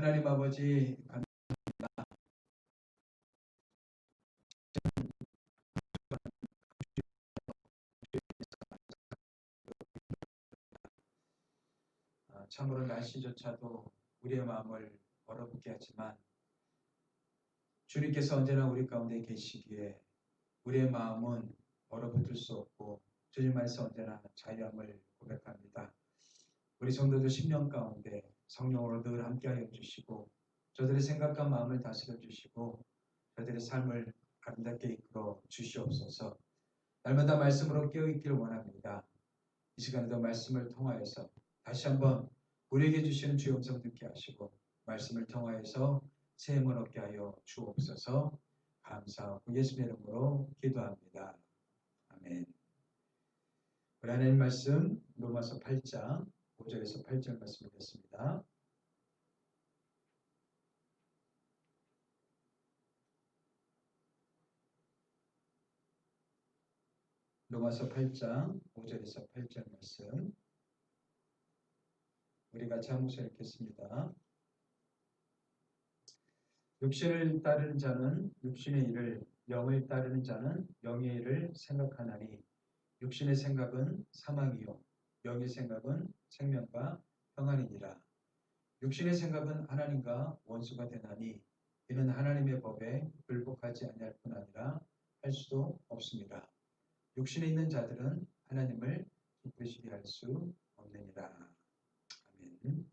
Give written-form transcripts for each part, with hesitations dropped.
하나님 아버지, 참으로 날씨조차도 우리의 마음을 얼어붙게 하지만 주님께서 언제나 우리 가운데 계시기에 우리의 마음은 얼어붙을 수 없고 주님 안에서 언제나 자유함을 고백합니다. 우리 성도들 10년 가운데 성령으로 늘 함께하여 주시고 저들의 생각과 마음을 다스려 주시고 저들의 삶을 아름답게 이끌어 주시옵소서. 날마다 말씀으로 깨어있기를 원합니다. 이 시간에도 말씀을 통하여서 다시 한번 우리에게 주시는 주의 음성 듣게 하시고 말씀을 통하여서 새 힘을 얻게 하여 주옵소서. 감사하고 예수님의 이름으로 기도합니다. 아멘. 우리 하나님 말씀 로마서 8장 5절에서 8절 말씀 읽겠습니다. 로마서 8장 5절에서 8절 말씀 우리 같이 한 목소리 읽겠습니다. 육신을 따르는 자는 육신의 일을, 영을 따르는 자는 영의 일을 생각하나니 육신의 생각은 사망이요 영의 생각은 생명과 평안이니라. 육신의 생각은 하나님과 원수가 되나니 이는 하나님의 법에 불복하지 아니할 뿐 아니라 할 수도 없습니다. 육신에 있는 자들은 하나님을 기쁘시게 할 수 없느니라. 아멘.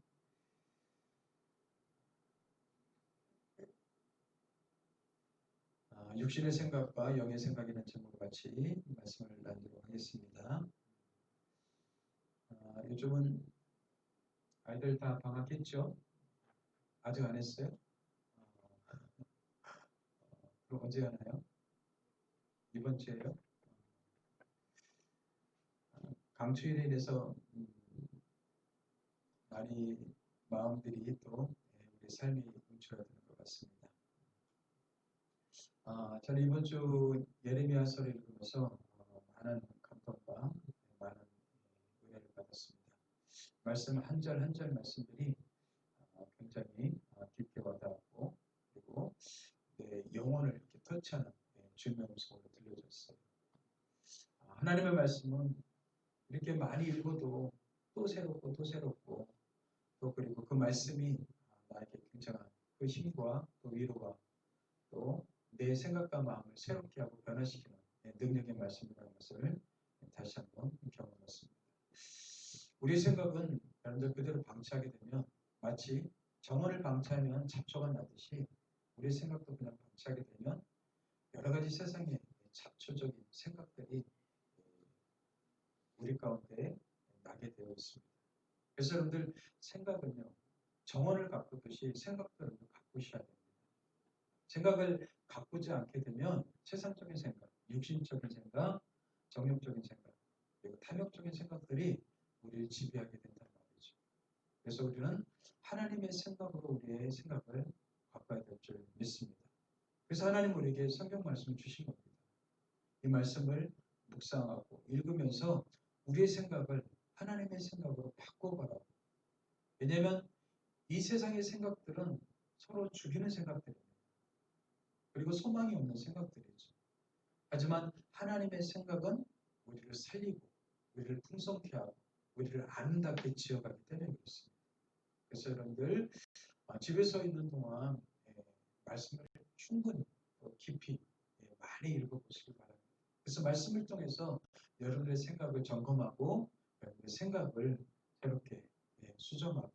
육신의 생각과 영의 생각이라는 제목으로 같이 말씀을 나누도록 하겠습니다. 요즘은 아이들 다 방학했죠? 아직 안 했어요? 그럼 언제 하나요? 이번 주에요? 강추일에 인해서 많이 마음들이 또 우리 삶이 움츠러드는 것 같습니다. 저는 이번 주 예레미야서를 읽으면서 많은 감동과 많은 은혜를 받았습니다. 말씀 한 절 한 절 말씀들이 굉장히 깊게 와닿았고 그리고 내 영혼을 이렇게 터치하는 주님의 음성으로 들려졌어요. 하나님의 말씀은 이렇게 많이 읽어도 또 새롭고 또 새롭고 또 그리고 그 말씀이 나에게 굉장한 그 힘과 또 위로와 또 내 생각과 마음을 새롭게 하고 변화시키는 능력의 말씀이라는 것을 다시 한번 경험했습니다. 우리의 생각은 여러분들 그대로 방치하게 되면 마치 정원을 방치하면 잡초가 나듯이 우리의 생각도 그냥 방치하게 되면 여러 가지 세상의 잡초적인 생각들이 우리 가운데 나게 되어 있습니다. 그래서 여러분들 생각은요 정원을 가꾸듯이 생각들을 가꾸셔야 됩니다. 생각을 가꾸지 않게 되면 세상적인 생각, 육신적인 생각, 정욕적인 생각, 그리고 탐욕적인 생각들이 우리를 지배하게 된다는 말이죠. 그래서 우리는 하나님의 생각으로 우리의 생각을 바꿔야 될 줄 믿습니다. 그래서 하나님 우리에게 성경 말씀을 주신 겁니다. 이 말씀을 묵상하고 읽으면서 우리의 생각을 하나님의 생각으로 바꿔보라고. 왜냐하면 이 세상의 생각들은 서로 죽이는 생각들입니다. 그리고 소망이 없는 생각들이죠. 하지만 하나님의 생각은 우리를 살리고 우리를 풍성케 하고 우리를 아름답게 지어가기 때문에 그렇습니다. 그래서 여러분들 집에서 있는 동안 말씀을 충분히 깊이 많이 읽어보시기 바랍니다. 그래서 말씀을 통해서 여러분의 생각을 점검하고 여러분의 생각을 새롭게 수정하고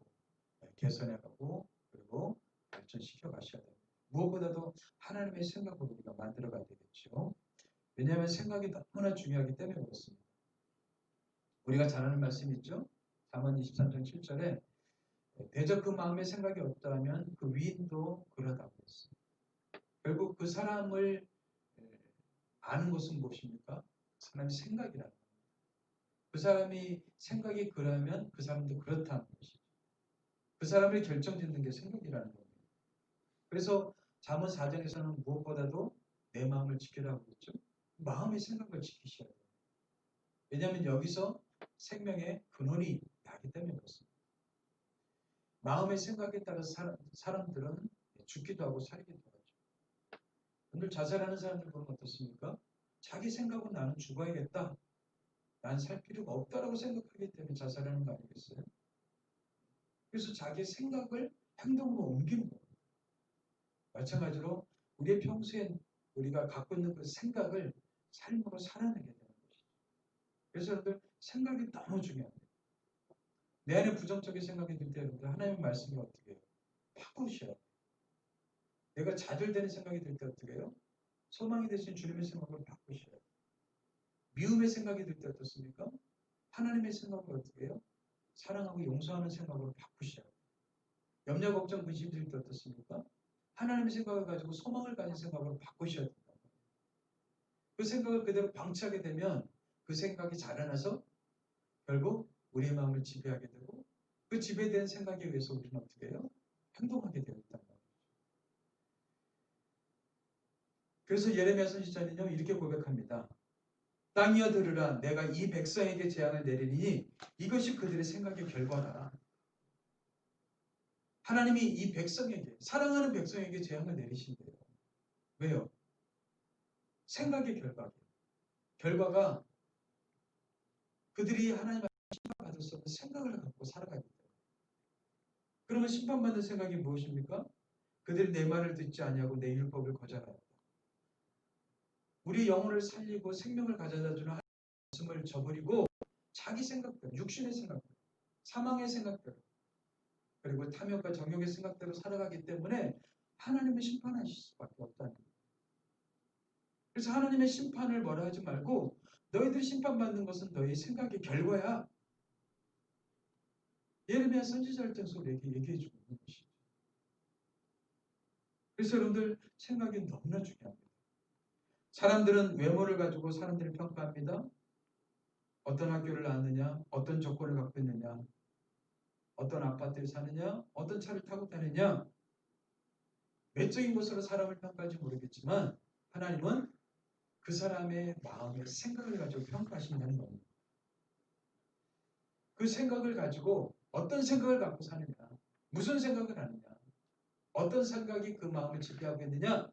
개선해가고 그리고 발전시켜 가셔야 됩니다. 무엇보다도 하나님의 생각으로 우리가 만들어가야 되겠죠. 왜냐하면 생각이 너무나 중요하기 때문에 그렇습니다. 우리가 잘 아는 말씀이 있죠. 잠언 23장 7절에 대적 그 마음의 생각이 없다면 그 위인도 그러다고 했어요. 결국 그 사람을 아는 것은 무엇입니까? 사람의 생각이라는 겁니다. 그 사람이 생각이 그러면 그 사람도 그렇다는 것이죠. 그 사람을 결정짓는 게 생각이라는 겁니다. 그래서 잠언 4장에서는 무엇보다도 내 마음을 지키라고 했죠. 마음의 생각을 지키셔야 돼요. 왜냐하면 여기서 생명의 근원이 나기 때문에 그렇습니다. 마음의 생각에 따라서 사람들은 죽기도 하고 살기도 하죠. 오늘 자살하는 사람들 보면 어떻습니까? 자기 생각은 나는 죽어야겠다. 난 살 필요가 없다라고 생각하기 때문에 자살하는 거 아니겠어요? 그래서 자기 생각을 행동으로 옮기는 거예요. 마찬가지로 우리의 평소에 우리가 갖고 있는 그 생각을 삶으로 살아내게 되는 것이죠. 그래서 여러분들 생각이 너무 중요합니다. 내 안에 부정적인 생각이 들 때 여러분들 하나님의 말씀을 어떻게 해요? 바꾸셔야 돼요. 내가 좌절되는 생각이 들 때 어떻게 해요? 소망이 되신 주님의 생각을 바꾸셔야 돼요. 미움의 생각이 들 때 어떻습니까? 하나님의 생각을 어떻게 해요? 사랑하고 용서하는 생각으로 바꾸셔야 돼요. 염려, 걱정, 근심이 들 때 어떻습니까? 하나님의 생각을 가지고 소망을 가진 생각으로 바꾸셔야 된다. 그 생각을 그대로 방치하게 되면 그 생각이 자라나서 결국 우리의 마음을 지배하게 되고 그 지배된 생각에 의해서 우리는 어떻게 해요? 행동하게 되어 있단 말이에요. 그래서 예레미야 선지자는요 이렇게 고백합니다. 땅이여 들으라 내가 이 백성에게 재앙을 내리니 이것이 그들의 생각의 결과라. 하나님이 이 백성에게 사랑하는 백성에게 재앙을 내리신대요. 왜요? 생각의 결과가 그들이 하나님 앞에 심판받을 수 없는 생각을 갖고 살아가기 때문에. 그러면 심판받는 생각이 무엇입니까? 그들이 내 말을 듣지 아니하고 내 율법을 거절하였다. 우리 영혼을 살리고 생명을 가져다 주는 하나님의 말씀을 저버리고 자기 생각대로, 육신의 생각대로, 사망의 생각대로, 그리고 탐욕과 정욕의 생각대로 살아가기 때문에 하나님의 심판하실 수밖에 없다는 거예요. 그래서 하나님의 심판을 뭐라 하지 말고 너희들이 심판받는 것은 너희 생각의 결과야. 예레미야 선지자를 통해서 우리에게 얘기해 주고 있는 것이죠. 그래서 여러분들 생각이 너무나 중요합니다. 사람들은 외모를 가지고 사람들을 평가합니다. 어떤 학교를 나왔느냐, 어떤 조건을 갖고 있느냐, 어떤 아파트에 사느냐, 어떤 차를 타고 다니냐, 외적인 것으로 사람을 평가할지 모르겠지만 하나님은 그 사람의 마음의 생각을 가지고 평가하신다는 겁니다. 그 생각을 가지고 어떤 생각을 갖고 사느냐, 무슨 생각을 하느냐, 어떤 생각이 그 마음을 지배하고 있느냐,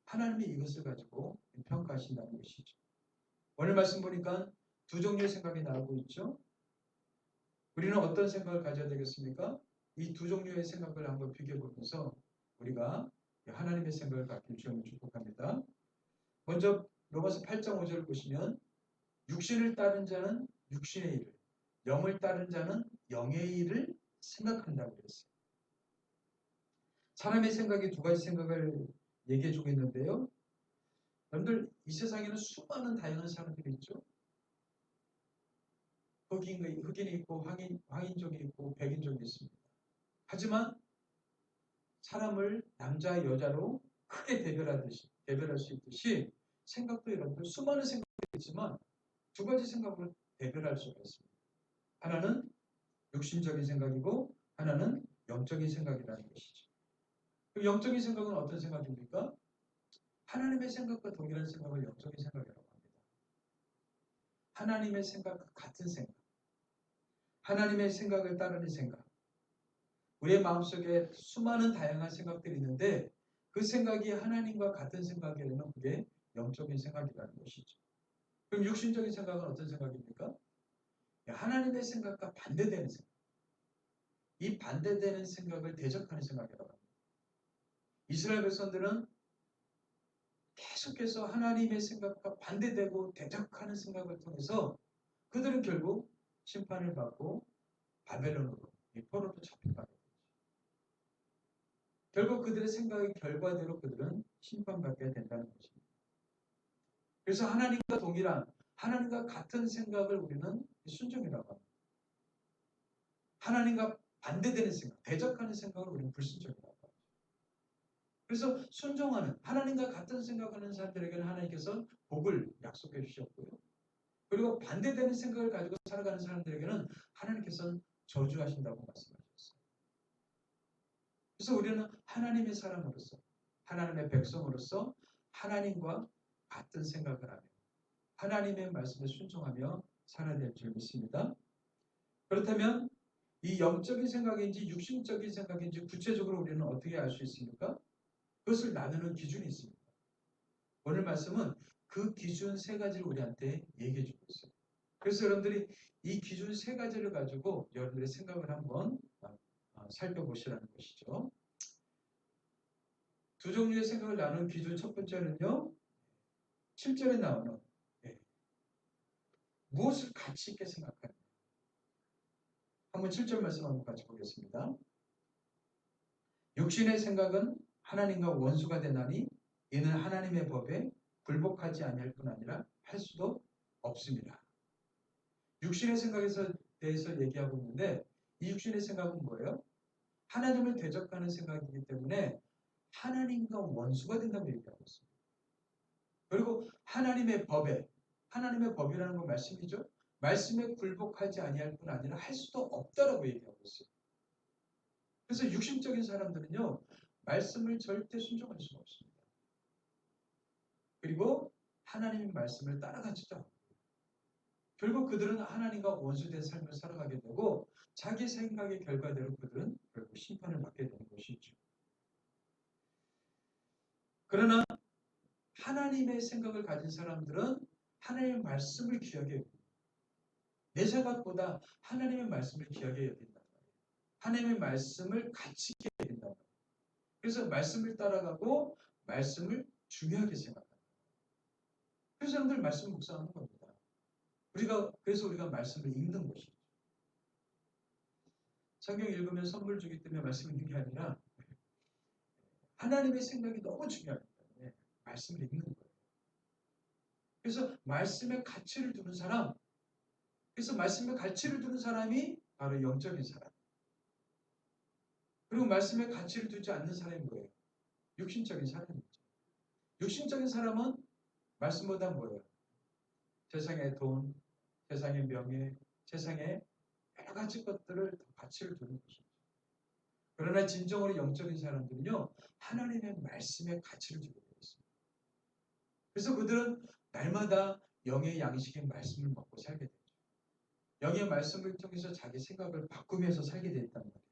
하나님이 이것을 가지고 평가하신다는 것이죠. 오늘 말씀 보니까 두 종류의 생각이 나오고 있죠. 우리는 어떤 생각을 가져야 되겠습니까? 이 두 종류의 생각을 한번 비교해 보면서 우리가 하나님의 생각을 갖길 주님을 축복합니다. 먼저 로마서 8장 5절을 보시면 육신을 따른 자는 육신의 일을, 영을 따른 자는 영의 일을 생각한다고 그랬어요. 사람의 생각이 두 가지 생각을 얘기해 주고 있는데요. 여러분들 이 세상에는 수많은 다양한 사람들이 있죠. 흑인이 있고 황인족이 있고 백인족이 있습니다. 하지만 사람을 남자 여자로 크게 대별할 수 있듯이 생각도 여러분들 수많은 생각이 있지만 두 가지 생각을 대별할 수가 있습니다. 하나는 육신적인 생각이고 하나는 영적인 생각이라는 것이죠. 그 영적인 생각은 어떤 생각입니까? 하나님의 생각과 동일한 생각을 영적인 생각이라고 합니다. 하나님의 생각과 같은 생각, 하나님의 생각을 따르는 생각. 우리의 마음속에 수많은 다양한 생각들이 있는데 그 생각이 하나님과 같은 생각이라면 그게 영적인 생각이라는 것이죠. 그럼 육신적인 생각은 어떤 생각입니까? 하나님의 생각과 반대되는 생각. 이 반대되는 생각을 대적하는 생각이라고 합니다. 이스라엘 백성들은 계속해서 하나님의 생각과 반대되고 대적하는 생각을 통해서 그들은 결국 심판을 받고 바벨론으로 포로로 잡혀가게 되죠. 결국 그들의 생각의 결과대로 그들은 심판받게 된다는 것입니다. 그래서 하나님과 동일한 하나님과 같은 생각을 우리는 순종이라고 합니다. 하나님과 반대되는 생각, 대적하는 생각을 우리는 불순종이라고 합니다. 그래서 순종하는 하나님과 같은 생각하는 사람들에게는 하나님께서 복을 약속해 주셨고요. 그리고 반대되는 생각을 가지고 살아가는 사람들에게는 하나님께서는 저주하신다고 말씀하셨어요. 그래서 우리는 하나님의 사람으로서 하나님의 백성으로서 하나님과 같은 생각을 하며 하나님의 말씀에 순종하며 살아야 될 줄 믿습니다. 그렇다면 이 영적인 생각인지 육신적인 생각인지 구체적으로 우리는 어떻게 알 수 있습니까? 그것을 나누는 기준이 있습니다. 오늘 말씀은 그 기준 세 가지를 우리한테 얘기해 주고 있어요. 그래서 여러분들이 이 기준 세 가지를 가지고 여러분들의 생각을 한번 살펴보시라는 것이죠. 두 종류의 생각을 나누는 기준 첫 번째는요. 7절에 나오는 무엇을 가치 있게 생각하는가. 한번 7절 말씀 한번 같이 보겠습니다. 육신의 생각은 하나님과 원수가 되나니 이는 하나님의 법에 굴복하지 아니할 뿐 아니라 할 수도 없습니다. 육신의 생각에 대해서 얘기하고 있는데 이 육신의 생각은 뭐예요? 하나님을 대적하는 생각이기 때문에 하나님과 원수가 된다고 얘기하고 있습니다. 그리고 하나님의 법이라는 건 말씀이죠. 말씀에 굴복하지 아니할 뿐 아니라 할 수도 없다라고 얘기하고 있어요. 그래서 육신적인 사람들은요, 말씀을 절대 순종할 수가 없습니다. 그리고 하나님의 말씀을 따라가지도 않고 결국 그들은 하나님과 원수된 삶을 살아가게 되고 자기 생각의 결과대로 그들은 결국 심판을 받게 되는 것이죠. 그러나 하나님의 생각을 가진 사람들은 하나님의 말씀을 귀하게 여깁니다. 내 생각보다 하나님의 말씀을 귀하게 여긴단 말이에요. 하나님의 말씀을 가치 있게 여긴단 말이에요. 그래서 말씀을 따라가고 말씀을 중요하게 생각합니다. 그래서 사람들 말씀을 묵상하는 겁니다. 그래서 우리가 말씀을 읽는 것이죠. 성경 읽으면 선물 주기 때문에 말씀 읽는 게 아니라 하나님의 생각이 너무 중요하기 때문에 말씀을 읽는 거예요. 그래서 말씀에 가치를 두는 사람, 그래서 말씀에 가치를 두는 사람이 바로 영적인 사람. 그리고 말씀에 가치를 두지 않는 사람이 뭐예요? 육신적인 사람이죠. 육신적인 사람은 말씀보다 뭐예요? 세상의 돈, 세상의 명예, 세상의 여러 가지 것들을 더 가치를 두는 것이죠. 그러나 진정으로 영적인 사람들은요, 하나님의 말씀에 가치를 두고 있습니다. 그래서 그들은 날마다 영의 양식의 말씀을 먹고 살게 되죠. 영의 말씀을 통해서 자기 생각을 바꾸면서 살게 됐단 말이에요.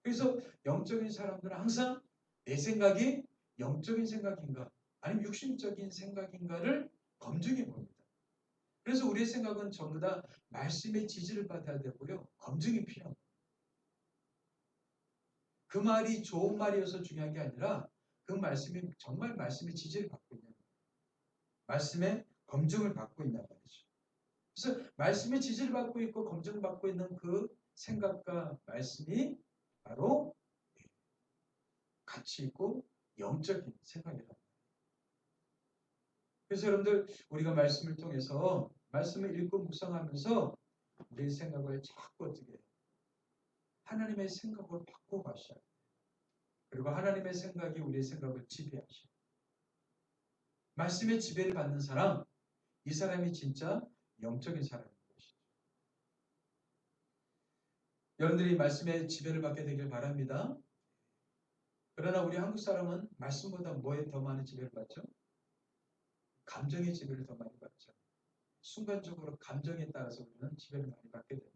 그래서 영적인 사람들은 항상 내 생각이 영적인 생각인가 아니면 육신적인 생각인가를 검증해 봅니다. 그래서 우리의 생각은 전부 다 말씀의 지지를 받아야 되고요. 검증이 필요합니다. 그 말이 좋은 말이어서 중요한 게 아니라 그 말씀이 정말 말씀의 지지를 받고 있는 거예요. 말씀의 검증을 받고 있는 말이죠. 그래서 말씀의 지지를 받고 있고 검증을 받고 있는 그 생각과 말씀이 바로 가치 있고 영적인 생각이다. 그래서 여러분들 우리가 말씀을 통해서 말씀을 읽고 묵상하면서 우리의 생각을 자꾸 어떻게 해요? 하나님의 생각으로 바꿔 가셔야 돼요. 그리고 하나님의 생각이 우리의 생각을 지배하셔요. 말씀의 지배를 받는 사람, 이 사람이 진짜 영적인 사람인 것이죠. 여러분들이 말씀의 지배를 받게 되길 바랍니다. 그러나 우리 한국 사람은 말씀보다 뭐에 더 많은 지배를 받죠? 감정의 지배를 더 많이 받죠. 순간적으로 감정에 따라서 우리는 지배를 많이 받게 됩니다.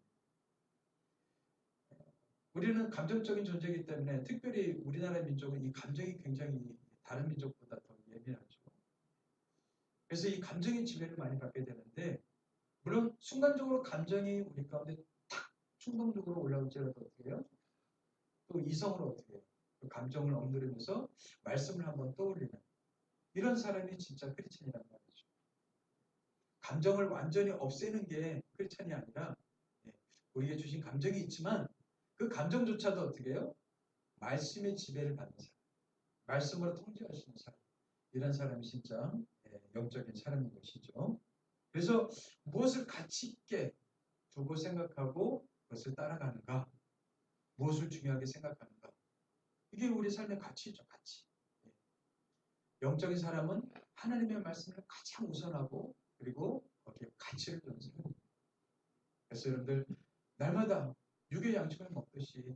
우리는 감정적인 존재이기 때문에 특별히 우리나라 민족은 이 감정이 굉장히 다른 민족보다 더 예민하죠. 그래서 이 감정의 지배를 많이 받게 되는데 물론 순간적으로 감정이 우리 가운데 탁 충동적으로 올라올지라도 어떻게 해요? 또 이성으로 어떻게 해요? 그 감정을 억누르면서 말씀을 한번 떠올리는 이런 사람이 진짜 크리스찬이란 말이죠. 감정을 완전히 없애는 게 크리스찬이 아니라 우리에게 주신 감정이 있지만 그 감정조차도 어떻게 해요? 말씀의 지배를 받는 사람, 말씀으로 통제하시는 사람, 이런 사람이 진짜 영적인 사람인 것이죠. 그래서 무엇을 가치 있게 두고 생각하고 그것을 따라가는가, 무엇을 중요하게 생각하는가, 이게 우리 삶의 가치죠, 가치. 영적인 사람은 하나님의 말씀을 가장 우선하고 그리고 거기에 가치를 두는 사람입니다. 그래서 여러분들 날마다 육의 양식을 먹듯이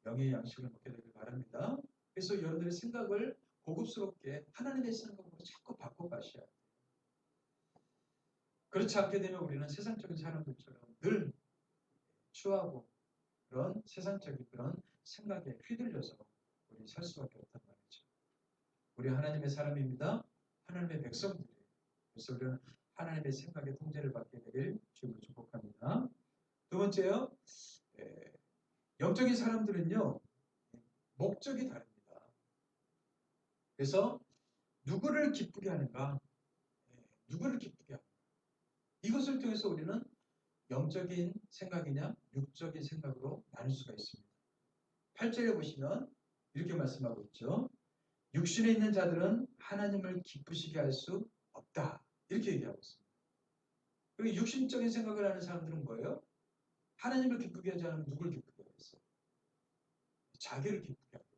영의 양식을 먹게 되길 바랍니다. 그래서 여러분들의 생각을 고급스럽게 하나님의 생각으로 자꾸 바꿔가셔야 돼요. 그렇지 않게 되면 우리는 세상적인 사람들처럼 늘 추하고 그런 세상적인 그런 생각에 휘둘려서 우리 살 수밖에 없단 말이죠. 우리 하나님의 사람입니다. 하나님의 백성들이에요. 그래서 우리는 하나님의 생각의 통제를 받게 되길 주님으로 축복합니다. 두 번째요. 영적인 사람들은요. 목적이 다릅니다. 그래서 누구를 기쁘게 하는가? 누구를 기쁘게 하는가? 이것을 통해서 우리는 영적인 생각이냐 육적인 생각으로 나눌 수가 있습니다. 8절에 보시면 이렇게 말씀하고 있죠. 육신에 있는 자들은 하나님을 기쁘시게 할 수 없다. 이렇게 얘기하고 있습니다. 그리고 육신적인 생각을 하는 사람들은 뭐예요? 하나님을 기쁘게 하지 않으면 누굴 기쁘게 하겠어요? 자기를 기쁘게 하겠죠.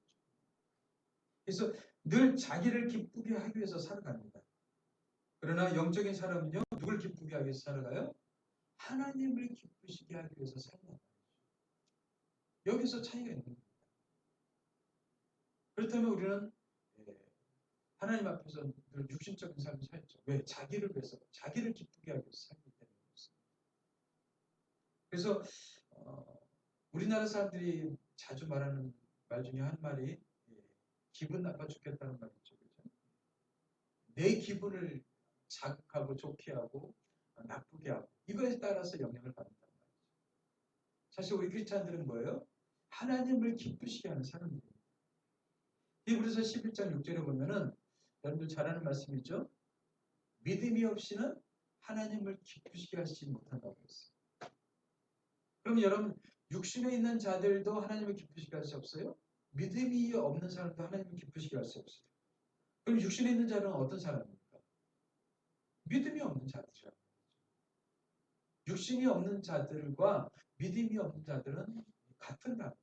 그래서 늘 자기를 기쁘게 하기 위해서 살아갑니다. 그러나 영적인 사람은요, 누굴 기쁘게 하기 위해서 살아가요? 하나님을 기쁘시게 하기 위해서 살아가요. 여기서 차이가 있는 겁니다. 그렇다면 우리는 하나님 앞에서 늘 육신적인 삶을 살죠. 왜? 자기를 위해서, 자기를 기쁘게 하기 위해서 살기 때문에 그렇습니다. 그래서 우리나라 사람들이 자주 말하는 말 중에 한 말이 기분 나빠 죽겠다는 말이죠. 그렇죠? 내 기분을 자극하고 좋게 하고 나쁘게 하고 이거에 따라서 영향을 받는단 말이죠. 사실 우리 크리스찬들은 뭐예요? 하나님을 기쁘시게 하는 사람들입니다. 히브리서 11장 6절에 보면은 여러분들 잘 아는 말씀이죠. 믿음이 없이는 하나님을 기쁘시게 하시지 못한다고 했어요. 그럼 여러분 육신에 있는 자들도 하나님을 기쁘시게 할 수 없어요? 믿음이 없는 사람도 하나님을 기쁘시게 할 수 없어요. 그럼 육신에 있는 자는 어떤 사람입니까? 믿음이 없는 자들이라고. 육신이 없는 자들과 믿음이 없는 자들은 같은 나라입니다.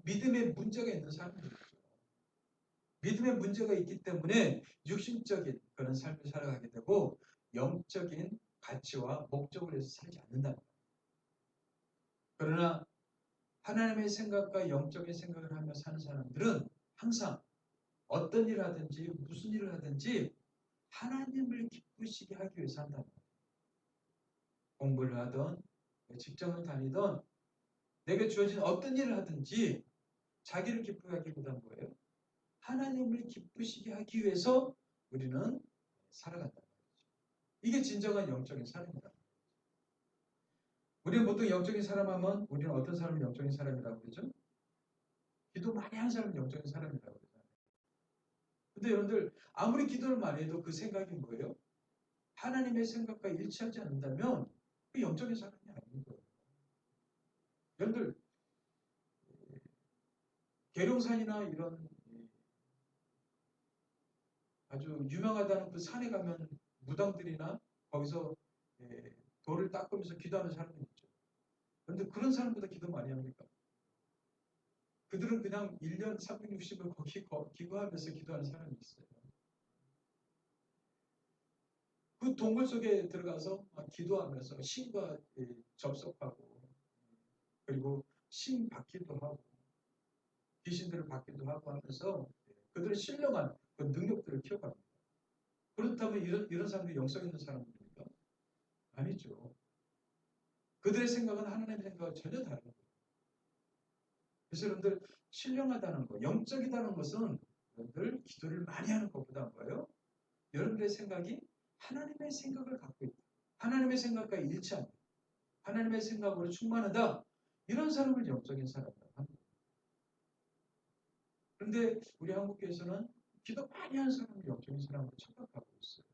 믿음에 문제가 있는 사람들이죠. 믿음에 문제가 있기 때문에 육신적인 그런 삶을 살아가게 되고 영적인 가치와 목적을 위해서 살지 않는다는 거예요. 그러나 하나님의 생각과 영적인 생각을 하며 사는 사람들은 항상 어떤 일을 하든지 무슨 일을 하든지 하나님을 기쁘시게 하기 위해서 한다는 거예요. 공부를 하던 직장을 다니던 내게 주어진 어떤 일을 하든지 자기를 기쁘게 하기보다는 뭐예요? 하나님을 기쁘시게 하기 위해서 우리는 살아간다는 거죠. 이게 진정한 영적인 삶입니다. 우리는 보통 영적인 사람 하면 우리는 어떤 사람이 영적인 사람이라고 그러죠? 기도 많이 하는 사람이 영적인 사람이라고 그러잖아요. 근데 여러분들 아무리 기도를 많이 해도 그 생각이 뭐예요? 하나님의 생각과 일치하지 않는다면 그 영적인 사람이 아닌 거예요. 여러분들 계룡산이나 이런 아주 유명하다는 그 산에 가면 무당들이나 거기서 돌을 닦으면서 기도하는 사람들 있죠. 그런데 그런 사람보다 기도 많이 합니까? 그들은 그냥 1년 360을 거기 기도하면서 기도하는 사람이 있어요. 그 동굴 속에 들어가서 기도하면서 신과 접속하고 그리고 신 받기도 하고 귀신들을 받기도 하고 하면서 그들의 신령한 그 능력들을 키워갑니다. 그렇다면 이런 사람들이 영성 있는 사람들입니까? 아니죠. 그들의 생각은 하나님의 생각과 전혀 다른 거예요. 그래서 여러분들 신령하다는 거, 영적이다는 것은 여러분들 기도를 많이 하는 것보다 뭐예요? 여러분들의 생각이 하나님의 생각을 갖고 있다. 하나님의 생각과 일치한다. 하나님의 생각으로 충만하다. 이런 사람을 영적인 사람이라고 합니다. 그런데 우리 한국교회에서는 기도 많이 하는 사람을 영적인 사람으로 착각하고 있어요.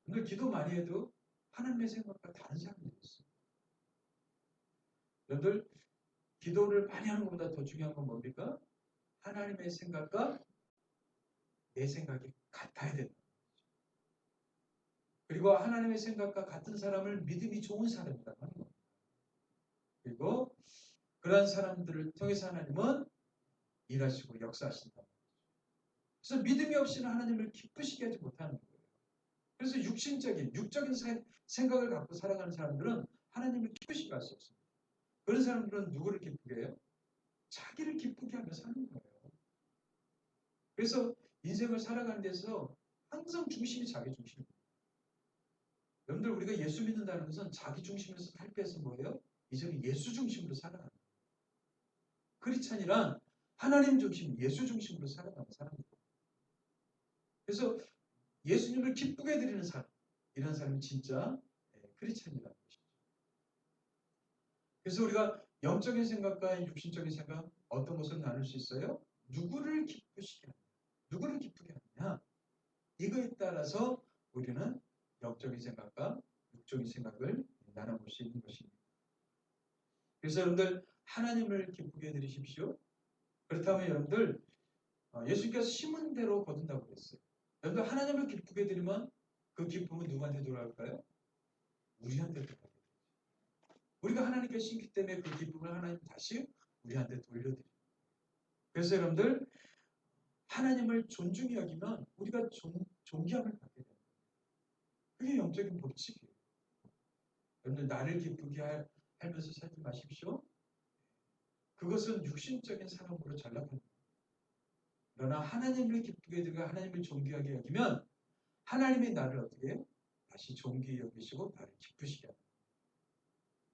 근데 기도 많이 해도 하나님의 생각과 다른 사람들이 있어요. 여러분들 기도를 많이 하는 것보다 더 중요한 건 뭡니까? 하나님의 생각과 내 생각이 같아야 된다. 그리고 하나님의 생각과 같은 사람을 믿음이 좋은 사람이라고 하는 겁니다. 그리고 그러한 사람들을 통해서 하나님은 일하시고 역사하신다. 그래서 믿음이 없이는 하나님을 기쁘시게 하지 못하는 거예요. 그래서 육적인 생각을 갖고 살아가는 사람들은 하나님을 기쁘시게 할 수 없습니다. 그런 사람들은 누구를 기쁘게 해요? 자기를 기쁘게 하며 사는 거예요. 그래서 인생을 살아가는 데서 항상 중심이 자기 중심입니다. 여러분들 우리가 예수 믿는다는 것은 자기 중심에서 살 빼서 뭐예요? 이제는 예수 중심으로 살아가는 거예요. 크리스찬이란 하나님 중심, 예수 중심으로 살아가는 사람입니다. 그래서 예수님을 기쁘게 드리는 사람, 이런 사람이 진짜 크리스찬이라는 것이죠. 그래서 우리가 영적인 생각과 육신적인 생각 어떤 것을 나눌 수 있어요? 누구를 기쁘시게 하느냐, 누구를 기쁘게 하느냐, 이거에 따라서 우리는 영적인 생각과 육적인 생각을 나눠볼 수 있는 것입니다. 그래서 여러분들 하나님을 기쁘게 드리십시오. 그렇다면 여러분들 예수님께서 심은 대로 거둔다고 그랬어요. 여러분들 하나님을 기쁘게 드리면 그 기쁨은 누구한테 돌아올까요? 우리한테 돌아가요. 우리가 하나님께 심기 때문에 그 기쁨을 하나님 다시 우리한테 돌려드려요. 그래서 여러분들 하나님을 존중히 여기면 우리가 존귀함을 받게 됩니다. 그게 영적인 법칙이에요. 여러분들 나를 기쁘게 하면서 살지 마십시오. 그것은 육신적인 사람으로 전락합니다. 그러나 하나님을 기쁘게 드리고 하나님을 존귀하게 여기면 하나님이 나를 어떻게 해요? 다시 존귀히 여기시고 나를 기쁘시게 합니다.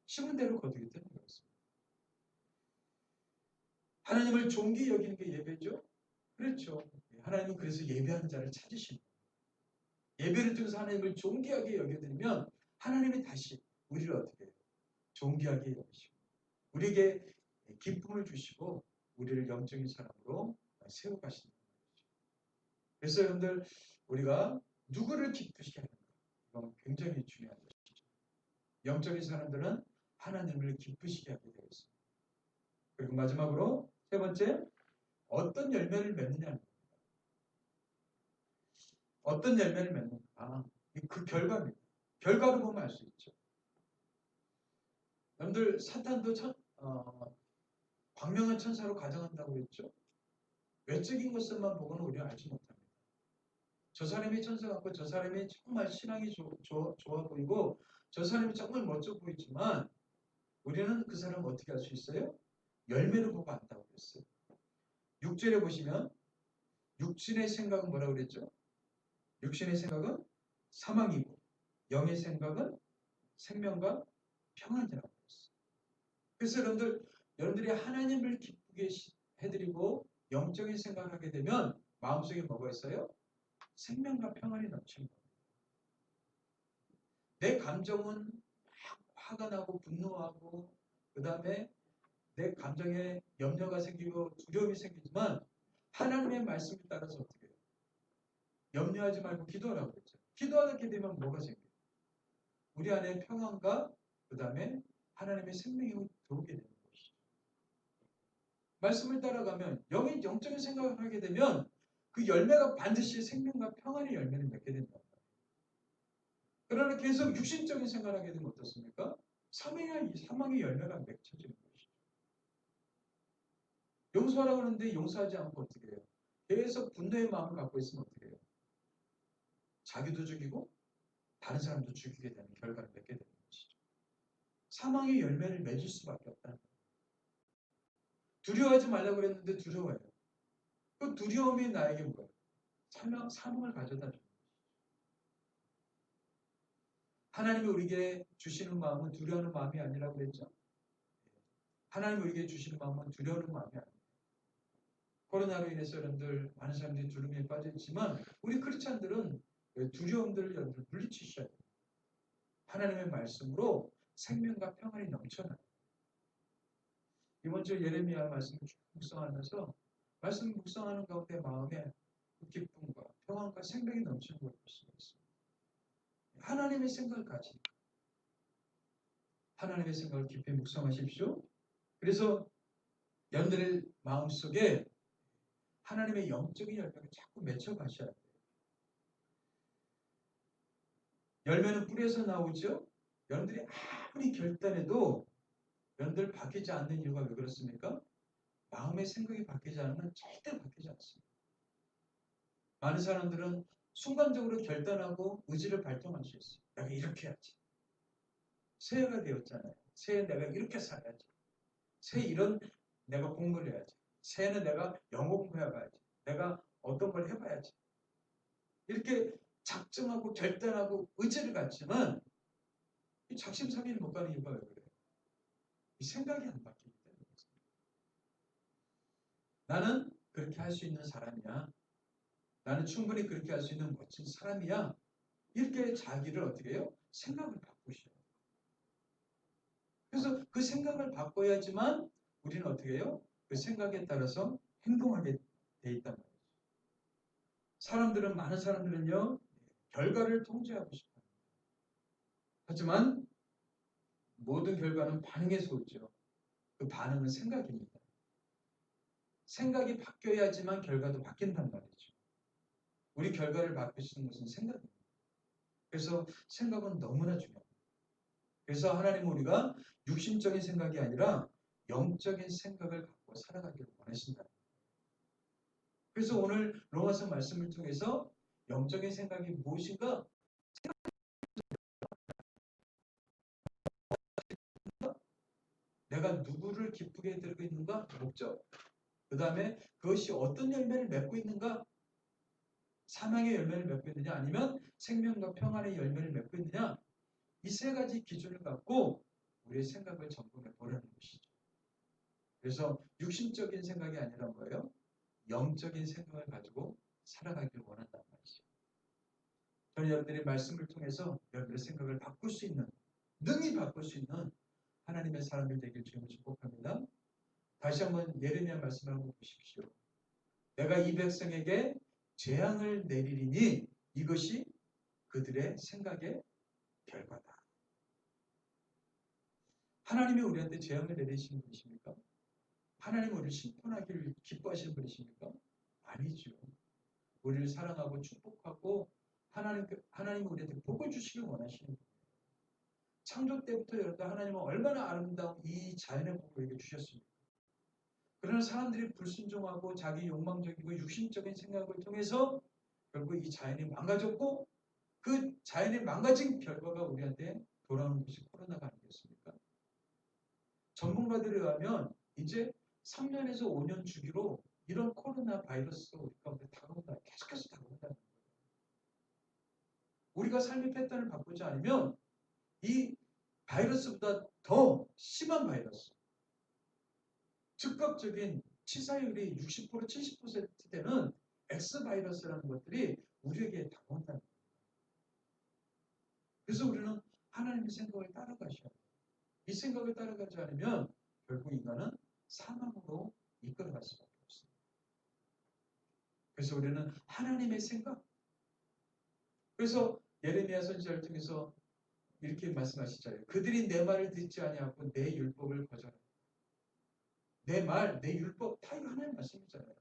심은 대로 거두기 때문에 그렇습니다. 하나님을 존귀히 여기는 게 예배죠? 그렇죠. 하나님은 그래서 예배하는 자를 찾으십니다. 예배를 통해서 하나님을 존귀하게 여겨드리면 하나님이 다시 우리를 어떻게 해요? 존귀하게 여기시고 우리에게 기쁨을 주시고 우리를 영적인 사람으로 세워가신다. 그래서 여러분들 우리가 누구를 기쁘시게 하는가? 이건 굉장히 중요한 것이죠. 영적인 사람들은 하나님을 기쁘시게 하게 되어 있습니다. 그리고 마지막으로 세 번째, 어떤 열매를 맺느냐는 겁니다. 어떤 열매를 맺는가? 그 결과입니다. 결과를 보면 알 수 있죠. 여러분들 사탄도 광명한 천사로 가정한다고 했죠. 외적인 것들만 보고는 우리는 알지 못합니다. 저 사람이 천사 같고 저 사람이 정말 신앙이 좋아 보이고 저 사람이 정말 멋져 보이지만 우리는 그 사람을 어떻게 알 수 있어요? 열매를 보고 안다고 그랬어요. 6절에 보시면 육신의 생각은 뭐라고 그랬죠? 육신의 생각은 사망이고 영의 생각은 생명과 평안이라고 그랬어요. 그래서 여러분들이 하나님을 기쁘게 해드리고 영적인 생각을 하게 되면 마음속에 뭐가 있어요? 생명과 평안이 넘치는 겁니다. 내 감정은 막 화가 나고 분노하고 그 다음에 내 감정에 염려가 생기고 두려움이 생기지만 하나님의 말씀에 따라서 어떻게 해요? 염려하지 말고 기도하라고 그랬죠. 기도하게 되면 뭐가 생겨요? 우리 안에 평안과 그 다음에 하나님의 생명이 들어오게 되는 것이죠. 말씀을 따라가면 영적인 생각을 하게 되면 그 열매가 반드시 생명과 평안의 열매를 맺게 된다. 그러나 계속 육신적인 생각을 하게 되면 어떻습니까? 사망의 열매가 맺혀지는 것이죠. 용서하라고 하는데 용서하지 않고 어떻게 해요? 계속 분노의 마음을 갖고 있으면 어떻게 해요? 자기도 죽이고 다른 사람도 죽이게 되는 결과를 맺게 되는 것이죠. 사망의 열매를 맺을 수밖에 없다는 거예요. 두려워하지 말라고 그랬는데 두려워해요. 그 두려움이 나에게 뭐예요? 사망을 가져다 줍니다. 하나님이 우리에게 주시는 마음은 두려워하는 마음이 아니라고 그랬죠? 하나님이 우리에게 주시는 마음은 두려워하는 마음이 아닙니다. 코로나로 인해서 여러분들 많은 사람들이 두려움에 빠져있지만 우리 크리스찬들은 두려움들을 여러분들 물리치셔야 돼요. 하나님의 말씀으로 생명과 평안이 넘쳐나요. 이번 주 예레미야 말씀을 쭉 묵상하면서 말씀 묵상하는 가운데 마음에 그 기쁨과 평안과 생명이 넘치는 걸 볼 수가 있습니다. 하나님의 생각을 가지고 하나님의 생각을 깊이 묵상하십시오. 그래서 여러분들의 마음속에 하나님의 영적인 열매를 자꾸 맺혀가셔야 돼요. 열매는 뿌리에서 나오죠. 여러분들이 아무리 결단해도 여러분들 바뀌지 않는 이유가 왜 그렇습니까? 마음의 생각이 바뀌지 않으면 절대 바뀌지 않습니다. 많은 사람들은 순간적으로 결단하고 의지를 발동할 수 있어요. 내가 이렇게 해야지. 새해가 되었잖아요. 새해 내가 이렇게 살아야지. 새해 이런 내가 공부를 해야지. 새해는 내가 영어 공부해봐야지. 내가 어떤 걸 해봐야지. 이렇게 작정하고 결단하고 의지를 갖지만 이 작심삼일 못 가는 이유가 왜 그래요? 이 생각이 안 바뀌기 때문에. 나는 그렇게 할 수 있는 사람이야. 나는 충분히 그렇게 할 수 있는 멋진 사람이야. 이렇게 자기를 어떻게 해요? 생각을 바꾸셔요. 그래서 그 생각을 바꿔야지만 우리는 어떻게 해요? 그 생각에 따라서 행동하게 돼 있단 말이에요. 많은 사람들은요, 결과를 통제하고 싶어요. 하지만 모든 결과는 반응에서 오죠. 그 반응은 생각입니다. 생각이 바뀌어야지만 결과도 바뀐단 말이죠. 우리 결과를 바꾸시는 것은 생각입니다. 그래서 생각은 너무나 중요합니다. 그래서 하나님은 우리가 육신적인 생각이 아니라 영적인 생각을 갖고 살아가기를 원하신다. 그래서 오늘 로마서 말씀을 통해서 영적인 생각이 무엇인가? 내가 누구를 기쁘게 해드리고 있는가? 목적. 그 다음에 그것이 어떤 열매를 맺고 있는가? 사망의 열매를 맺고 있느냐? 아니면 생명과 평안의 열매를 맺고 있느냐? 이 세 가지 기준을 갖고 우리의 생각을 점검해 보라는 것이죠. 그래서 육신적인 생각이 아니라 뭐예요? 영적인 생각을 가지고 살아가기를 원한단 말이죠. 저는 여러분들의 말씀을 통해서 여러분의 생각을 바꿀 수 있는, 능히 바꿀 수 있는 하나님의 사람이 되길 주님을 축복합니다. 다시 한번 예레미야 말씀을 한번 보십시오. 내가 이 백성에게 재앙을 내리리니 이것이 그들의 생각의 결과다. 하나님이 우리한테 재앙을 내리시는 분이십니까? 하나님이 우리를 심판하기를 기뻐하시는 분이십니까? 아니죠. 우리를 사랑하고 축복하고 하나님이 우리한테 복을 주시길 원하시는 분이에요. 창조 때부터 여러분 하나님은 얼마나 아름다운 이 자연의 복을 우리에게 주셨습니까? 그러나 사람들이 불순종하고 자기 욕망적이고 육신적인 생각을 통해서 결국 이 자연이 망가졌고 그 자연이 망가진 결과가 우리한테 돌아오는 것이 코로나가 아니겠습니까? 전문가들에 의하면 이제 3년에서 5년 주기로 이런 코로나 바이러스가 우리 가운데 다가온다. 계속해서 다가온다는 거예요. 우리가 삶의 패턴을 바꾸지 않으면 이 바이러스보다 더 심한 바이러스, 즉각적인 치사율이 60% 70% 되는 X바이러스라는 것들이 우리에게 다가온다는 거예요. 그래서 우리는 하나님의 생각을 따라가셔야 돼요. 이 생각을 따라가지 않으면 결국 인간은 사망으로 이끌어갈 수밖에 없습니다. 그래서 우리는 하나님의 생각, 그래서 예레미야 선지자를 통해서 이렇게 말씀하시잖아요. 그들이 내 말을 듣지 아니하고 내 율법을 거절한다. 내 말, 내 율법 다 이거 하나님 말씀이잖아요.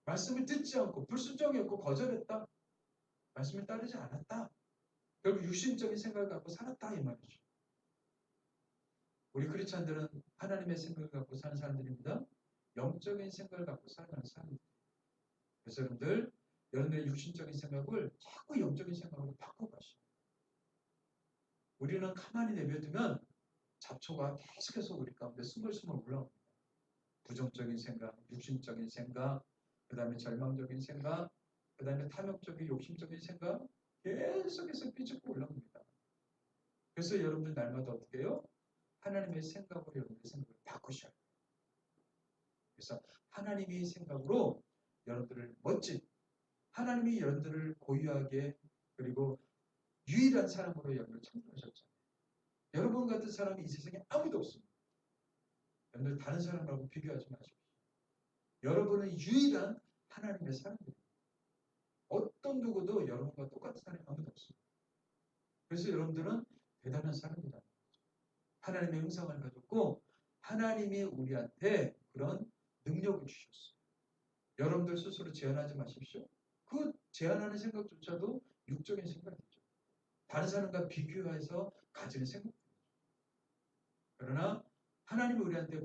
말씀을 듣지 않고 불순종했고 거절했다. 말씀을 따르지 않았다. 결국 육신적인 생각을 갖고 살았다 이 말이죠. 우리 크리스찬들은 하나님의 생각을 갖고 사는 사람들입니다. 영적인 생각을 갖고 살아가는 사람들. 그래서 여러분들의 육신적인 생각을 자꾸 영적인 생각으로 바꿔가시오. 우리는 가만히 내버려두면 잡초가 계속해서 우리 가운데 스물스물 올라옵니다. 부정적인 생각, 육신적인 생각, 그 다음에 절망적인 생각, 그 다음에 탐욕적인 욕심적인 생각 계속해서 삐죽고 올라옵니다. 그래서 여러분들 날마다 어떻게 해요? 하나님의 생각으로 여러분의 생각을 바꾸셔야 돼요. 그래서 하나님의 생각으로 여러분들을 멋진, 하나님이 여러분들을 고유하게 그리고 유일한 사람으로 여러분을 창조하셨잖아요. 여러분 같은 사람이 이 세상에 아무도 없습니다. 여러분들 다른 사람하고 비교하지 마십시오. 여러분은 유일한 하나님의 사람입니다. 어떤 누구도 여러분과 똑같은 사람이 아무도 없습니다. 그래서 여러분들은 대단한 사람이다. 하나님의 형상을 가졌고 하나님이 우리한테 그런 능력을 주셨어요. 여러분들 스스로 제한하지 마십시오. 그 제한하는 생각조차도 육적인 생각이죠. 다른 사람과 비교해서 가지는 생각들이죠. 그러나 하나님이 우리한테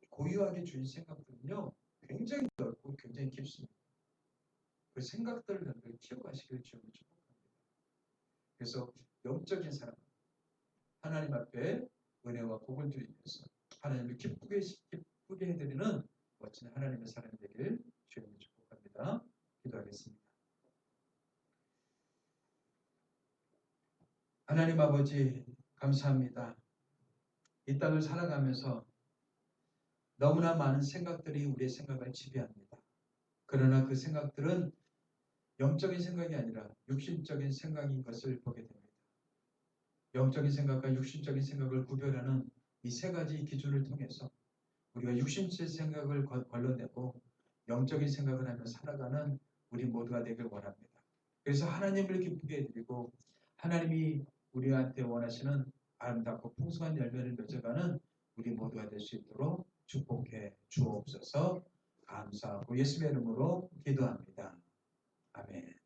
고유하게 주신 생각들은요, 굉장히 넓고 굉장히 깊습니다. 그 생각들을 키워가시길 주님을 축복합니다. 그래서 영적인 사람, 하나님 앞에 은혜와 복을 드리면서 하나님을 기쁘게 해드리는 멋진 하나님의 사람이 되길 주님을 축복합니다. 기도하겠습니다. 하나님 아버지 감사합니다. 이 땅을 살아가면서 너무나 많은 생각들이 우리의 생각을 지배합니다. 그러나 그 생각들은 영적인 생각이 아니라 육신적인 생각인 것을 보게 됩니다. 영적인 생각과 육신적인 생각을 구별하는 이 세 가지 기준을 통해서 우리가 육신적 생각을 걸러내고 영적인 생각을 하며 살아가는 우리 모두가 되길 원합니다. 그래서 하나님을 기쁘게 해드리고 하나님이 우리한테 원하시는 아름답고 풍성한 열매를 맺어가는 우리 모두가 될 수 있도록 축복해 주옵소서. 감사하고 예수의 이름으로 기도합니다. 아멘.